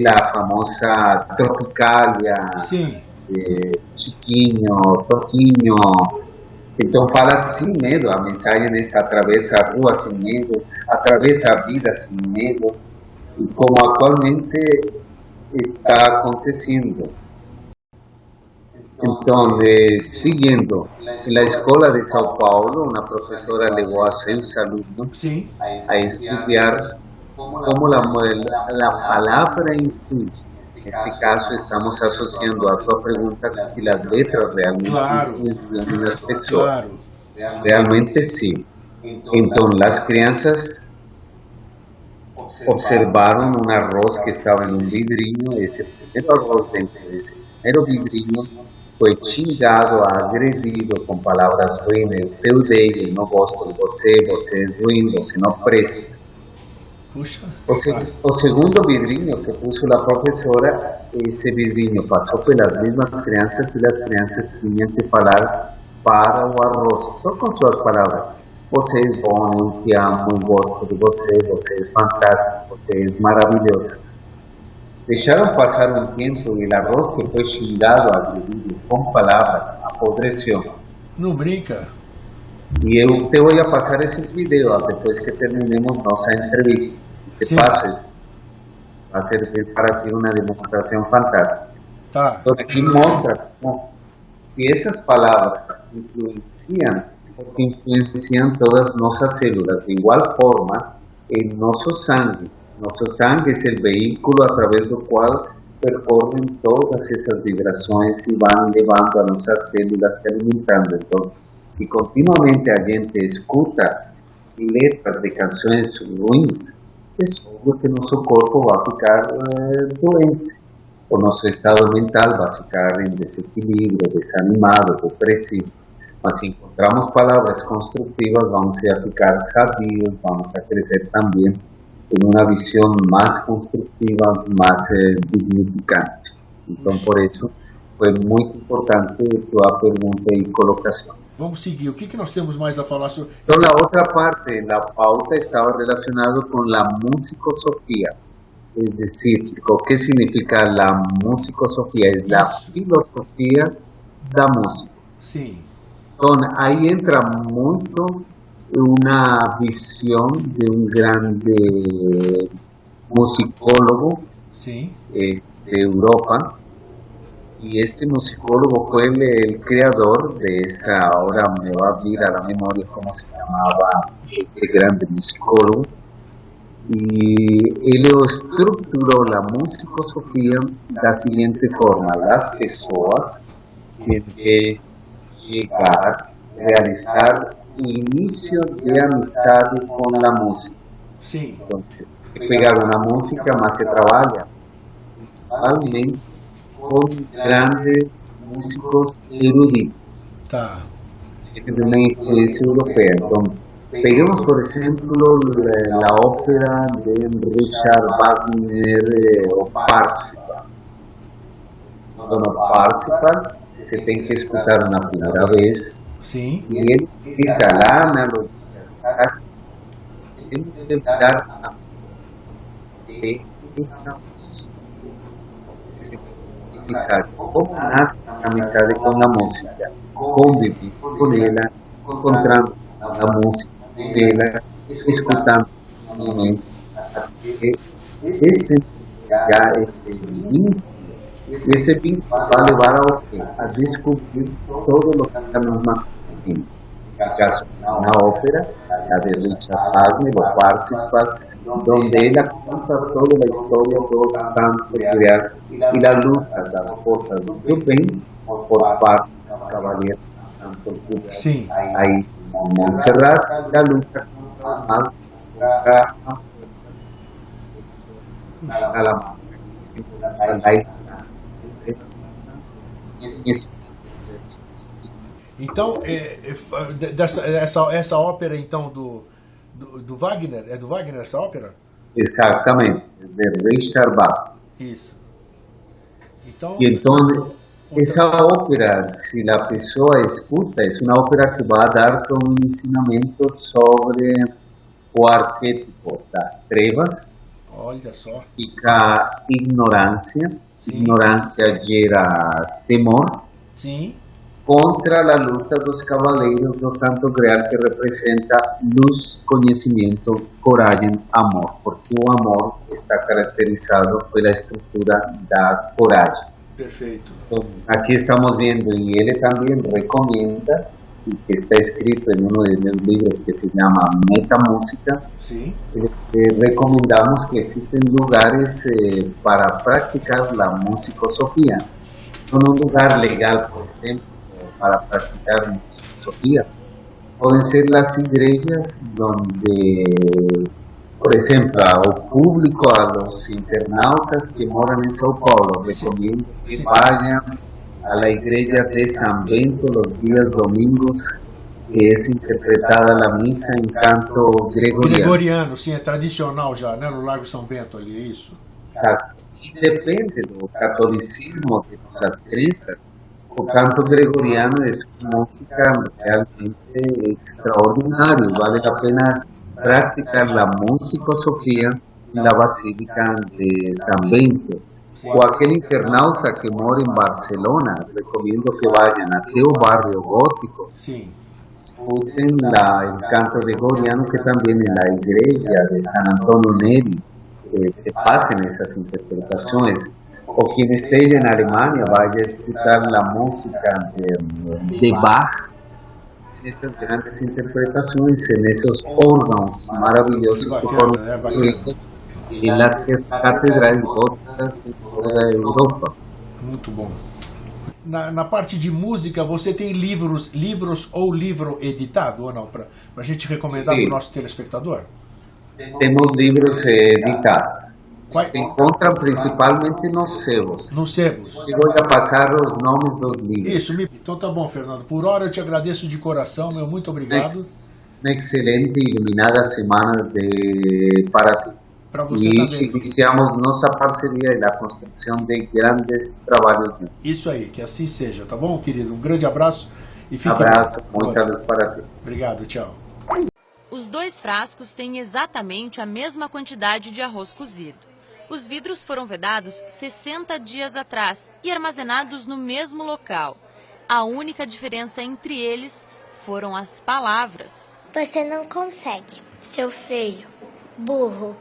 Speaker 2: da famosa Tropicália, Chiquinho, Toquinho. Então fala sem medo, a mensagem é atravessa a rua sem medo, atravessa a vida sem medo. como actualmente está aconteciendo. Entonces, siguiendo, en la escuela de Sao Paulo, una profesora llevó a sus alumnos
Speaker 1: Sim.
Speaker 2: a estudiar cómo la palabra influye. En este caso, estamos asociando a tu pregunta si las letras realmente influencian en las personas. Realmente sí. Entonces, las crianças observaron un arroz que estaba en un vidrinho. Ese primer arroz dentro de ese primer vidrinho foi xingado, agredido com palavras ruins. Eu odeio, não gosto de você, você é ruim, você não presta.
Speaker 1: Puxa.
Speaker 2: O segundo vidrinho que puso a professora, esse vidrinho passou pelas mesmas crianças e as crianças tinham que falar para o arroz, só com suas palavras. Você é bom, eu te amo, eu gosto de você, você é fantástico, você é maravilhoso. Deixaram passar um tempo e o arroz que foi xingado, agredido com palavras, apodreceu.
Speaker 1: Não brinca.
Speaker 2: E eu te vou passar esses vídeos depois que terminemos nossa entrevista. Te passo isso. Vai servir para ti uma demonstração fantástica.
Speaker 1: Tá.
Speaker 2: Então, aqui mostra como, se essas palavras influenciam, porque influenciam todas nossas células. De igual forma, em nosso sangue. Nosso sangue é o veículo através do qual percorrem todas essas vibrações e vão levando a nossas células se alimentando. Então, se continuamente a gente escuta letras de canções ruins, é óbvio que nosso corpo vai ficar doente. O nosso estado mental vai ficar em desequilíbrio, desanimado, depressivo. Mas se encontramos palavras construtivas, vamos a ficar sadios, vamos a crescer também em uma visão mais construtiva, mais dignificante. Então, por isso, foi muito importante tua pergunta e colocação.
Speaker 1: Vamos seguir. O que nós temos mais a falar sobre?
Speaker 2: Então, a outra parte da pauta estava relacionada com a musicosofia. É decir, o que significa a musicosofia? É a filosofia da música.
Speaker 1: Sim.
Speaker 2: Então, aí entra muito uma visão de um grande musicólogo de Europa. Y este musicólogo fue el creador de esa, ahora me va a vir a la memoria cómo se llamaba este grande musicólogo, y él estructuró la musicosofía de la siguiente forma: las personas tienen que llegar, realizar inicio de amistad con la música.
Speaker 1: Sí.
Speaker 2: Entonces, pegar una música más se trabaja, principalmente con grandes músicos eruditos.
Speaker 1: Tá.
Speaker 2: De una influencia europea. Entonces, peguemos por ejemplo la ópera de Richard Wagner o Parsifal. Bueno, Parsifal se tiene que escuchar una primera vez.
Speaker 1: Sí.
Speaker 2: Y él dice la analogía. Tenemos que dar a de esa cómo nace la amistad con la música, convivir con ella, encontrando la música con ella, escuchando un momento. Ese vínculo va a llevar a descubrir todo lo que estamos imaginando. En este caso, una ópera, la de Richard Wagner o Parsifal, donde él cuenta toda la historia del santo grial y la lucha de las fuerzas del bien por parte de los caballeros del santo grial.
Speaker 1: Sí.
Speaker 2: Ahí, en Montserrat, la lucha contra
Speaker 1: Então, essa ópera então do Wagner, é do Wagner essa ópera?
Speaker 2: Exatamente, de Richard Wagner.
Speaker 1: Isso. Então,
Speaker 2: e então essa ópera, se a pessoa escuta, é uma ópera que vai dar um ensinamento sobre o arquétipo das trevas.
Speaker 1: Olha só.
Speaker 2: Fica ignorância. Sim. Ignorância gera temor.
Speaker 1: Sim.
Speaker 2: Contra a luta dos cavaleiros do Santo Grial, que representa luz, conhecimento, coragem, amor, porque o amor está caracterizado pela estrutura da coragem.
Speaker 1: Perfeito.
Speaker 2: Então, aqui estamos vendo, e ele também recomenda, e que está escrito em um dos meus livros que se chama Metamúsica.
Speaker 1: Sim.
Speaker 2: Recomendamos que existem lugares para praticar a musicosofia. Um lugar legal, por exemplo, para praticar musicosofia podem ser as igrejas onde, por exemplo, o público, a los internautas que moram em São Paulo, recomendo que vayam a la igreja de San Bento los días domingos, que é interpretada a missa em canto gregoriano.
Speaker 1: Gregoriano, sim, é tradicional já, né? No Largo São Bento ali, é isso?
Speaker 2: Exato. E depende do catolicismo de nossas crenças, o canto gregoriano é uma música realmente extraordinária. Vale a pena praticar a musicosofia na Basílica de San Bento. O aquele internauta que mora em Barcelona, recomendo que vayam até o barrio gótico.
Speaker 1: Sim.
Speaker 2: Escutem o canto gregoriano, que também na igreja de San Antonio Neri se passam essas interpretações. Ou quem esteja na Alemanha, vai escutar a música de Bach, essas grandes interpretações, nesses órgãos maravilhosos que foram feitos nas catedrais góticas em toda a Europa.
Speaker 1: Muito bom. Na parte de música, você tem livros ou livro editado ou não? Para a gente recomendar para o nosso telespectador?
Speaker 2: Temos livros editados. Se encontram principalmente nos sebos.
Speaker 1: Nos sebos.
Speaker 2: Eu vou passar os nomes dos livros.
Speaker 1: Isso, então tá bom, Fernando. Por hora eu te agradeço de coração, meu muito obrigado.
Speaker 2: Uma excelente e iluminada semana para ti.
Speaker 1: Para você também.
Speaker 2: E iniciamos nossa parceria na construção de grandes trabalhos.
Speaker 1: Isso aí, que assim seja, tá bom, querido? Um grande abraço e fique
Speaker 2: abraço, muita luz para ti.
Speaker 1: Obrigado, tchau.
Speaker 3: Os 2 frascos têm exatamente a mesma quantidade de arroz cozido. Os vidros foram vedados 60 dias atrás e armazenados no mesmo local. A única diferença entre eles foram as palavras.
Speaker 4: Você não consegue.
Speaker 5: Seu feio.
Speaker 4: Burro.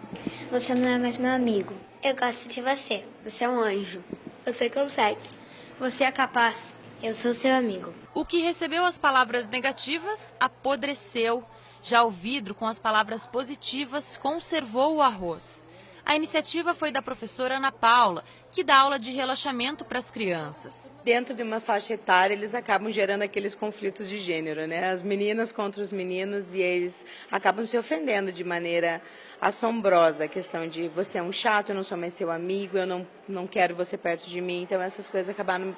Speaker 5: Você não é mais meu amigo.
Speaker 4: Eu gosto de você.
Speaker 5: Você é um anjo.
Speaker 4: Você consegue.
Speaker 5: Você é capaz.
Speaker 4: Eu sou seu amigo.
Speaker 3: O que recebeu as palavras negativas apodreceu. Já o vidro com as palavras positivas conservou o arroz. A iniciativa foi da professora Ana Paula, que dá aula de relaxamento para as crianças.
Speaker 6: Dentro de uma faixa etária, eles acabam gerando aqueles conflitos de gênero, né? As meninas contra os meninos, e eles acabam se ofendendo de maneira assombrosa. A questão de você é um chato, eu não sou mais seu amigo, eu não quero você perto de mim. Então essas coisas acabaram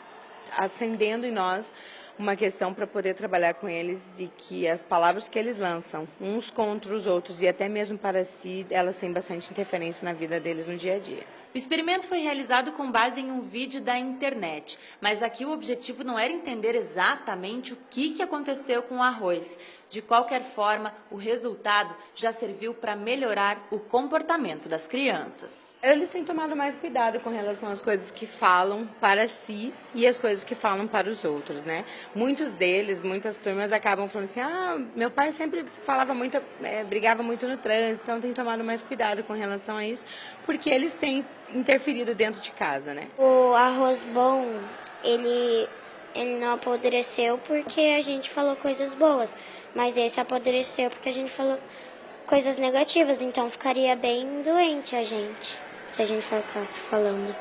Speaker 6: acendendo em nós uma questão para poder trabalhar com eles, de que as palavras que eles lançam uns contra os outros e até mesmo para si, elas têm bastante interferência na vida deles no dia a dia.
Speaker 3: O experimento foi realizado com base em um vídeo da internet, mas aqui o objetivo não era entender exatamente o que aconteceu com o arroz. De qualquer forma, o resultado já serviu para melhorar o comportamento das crianças.
Speaker 6: Eles têm tomado mais cuidado com relação às coisas que falam para si e as coisas que falam para os outros, né? Muitos deles, muitas turmas acabam falando assim, meu pai sempre falava muito, brigava muito no trânsito, então tem tomado mais cuidado com relação a isso, porque eles têm interferido dentro de casa, né?
Speaker 4: O arroz bom, ele não apodreceu porque a gente falou coisas boas, mas esse apodreceu porque a gente falou coisas negativas, então ficaria bem doente a gente, se a gente ficasse falando.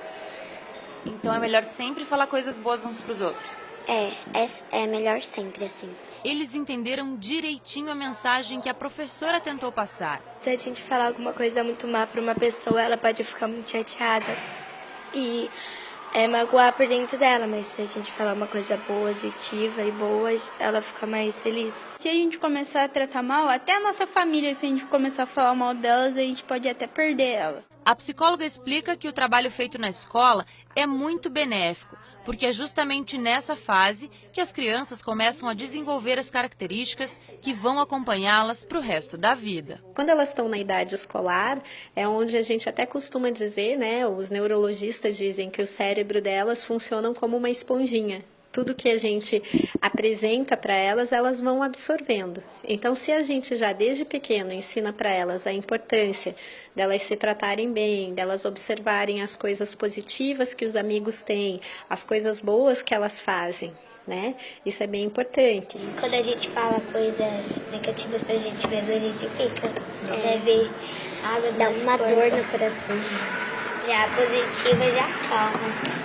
Speaker 3: Então é melhor sempre falar coisas boas uns para os outros?
Speaker 4: É melhor sempre assim.
Speaker 3: Eles entenderam direitinho a mensagem que a professora tentou passar.
Speaker 5: Se a gente falar alguma coisa muito má para uma pessoa, ela pode ficar muito chateada e magoar por dentro dela, mas se a gente falar uma coisa positiva e boa, ela fica mais feliz.
Speaker 7: Se a gente começar a tratar mal, até a nossa família, se a gente começar a falar mal delas, a gente pode até perder ela.
Speaker 3: A psicóloga explica que o trabalho feito na escola é muito benéfico, porque é justamente nessa fase que as crianças começam a desenvolver as características que vão acompanhá-las para o resto da vida.
Speaker 8: Quando elas estão na idade escolar, é onde a gente até costuma dizer, né, os neurologistas dizem que o cérebro delas funciona como uma esponjinha. tudo que a gente apresenta para elas, elas vão absorvendo. Então, se a gente já desde pequeno ensina para elas a importância delas se tratarem bem, delas observarem as coisas positivas que os amigos têm, as coisas boas que elas fazem, né? Isso é bem importante.
Speaker 4: Quando a gente fala coisas negativas pra gente mesmo, a gente fica. Deve dar uma dor no coração. Já a positiva já calma.